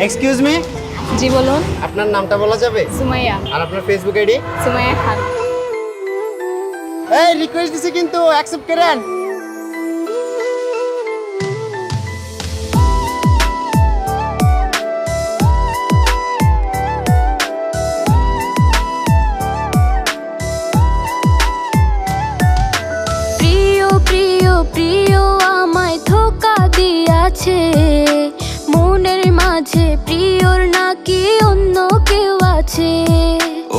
Excuse me, জি বলুন। আপনার নামটা বলা যাবে? সুমাইয়া। আর আপনার ফেসবুক আইডি? সুমাইয়া খান। এই রিকোয়েস্ট দিছি কিন্তু অ্যাকসেপ্ট করেন। প্রিয় প্রিয় প্রিয় আমায় ধোকা দিয়াছে, মনের মাঝে প্রিয়র নাকি অন্য কেউ আছে।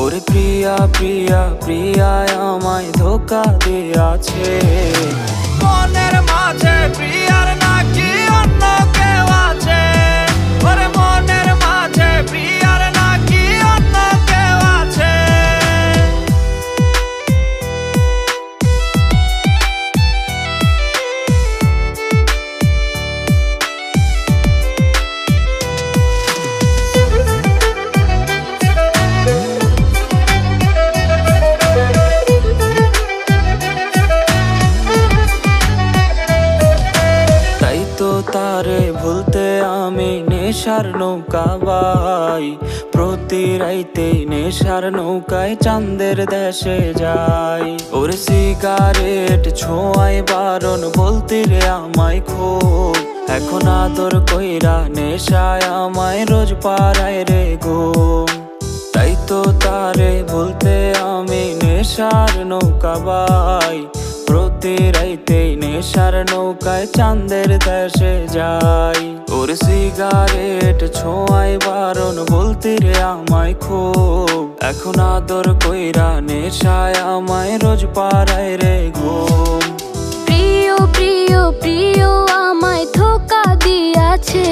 ওরে প্রিয়া প্রিয়া প্রিয়া আমায় ধোকা দিয়াছে, মনের মাঝে প্রিয়ার নাকি অন্য কেউ আছে। ওরে মনের মাঝে প্রিয়ার নাকি অন্য কেউ আছে। তাই তো তারে ভুলতে আমি নেশার নৌকা বাই, প্রতি রাইতে নেশার নৌকায় চাঁদের দেশে যাই। ওরে সিগারেট ছোঁয়াই বারণ বলতে রে আমায় খুব, এখন আদর কইরা নেশায় আমায় রোজ পাড়ায় রে ঘুম। তাই তো তারে ভুলতে আমি নেশার নৌকা বাই, প্রতি রাইতে নেশার নৌকায় চাঁদের দেশে যাই। ওর সিগারেট ছোঁয়াই বারণ বলতে রে আমায় খুব, এখন আদর কইরা নেশায় আমায় রোজ পাড়ায় রে ঘুম। প্রিয় প্রিয় প্রিয় আমায় ধোকা দিয়াছে,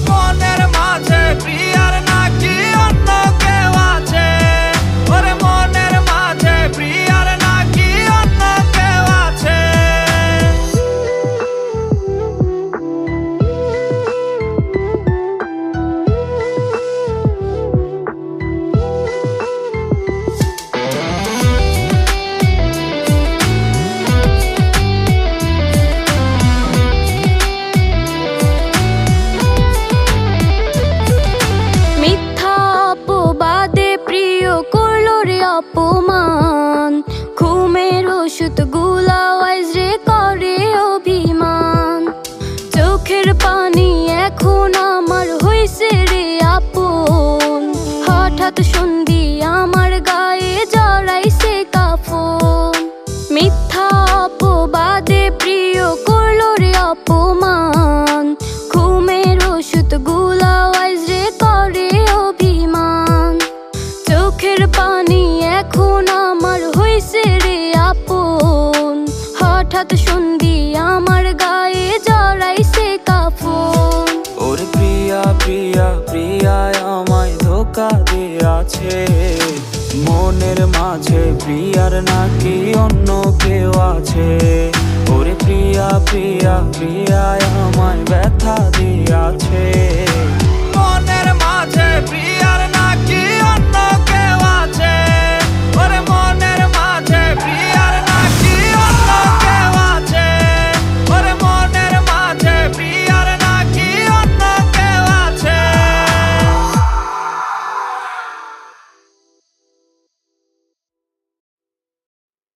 মনের মাঝে প্রিয়ার নাকি অন্য কেউ আছে। ওরে মনের মাঝে প্রিয়ার নাকি অন্য কেউ আছে। মিথ্যা অপবাদে প্রিয় করলো রে অপমান, ঘুমের ওষুধ গুলা ওয়াইজ রে করে অভিমান। চোখের পানি এখন আমার হইছে রে আপন, হঠাৎ সন্ধি আমার গায়ে জড়াইছে কাফন। মিথ্যা অপবাদে প্রিয় করলো রে অপমান, ঘুমের ওষুধ গুলা ওয়াইজ রে করে অভিমান। চোখের পানি এখন আমার হইছে রে আপন, হঠাৎ সন্ধি আমার গায়ে জড়াইছে কাফন। ওরে প্রিয়া প্রিয়া প্রিয়া আমায় ধোকা দিয়াছে, মনের মাঝে প্রিয়ার নাকি অন্য কেউ আছে। ওরে প্রিয়া প্রিয়া প্রিয়া আমায় ব্যথা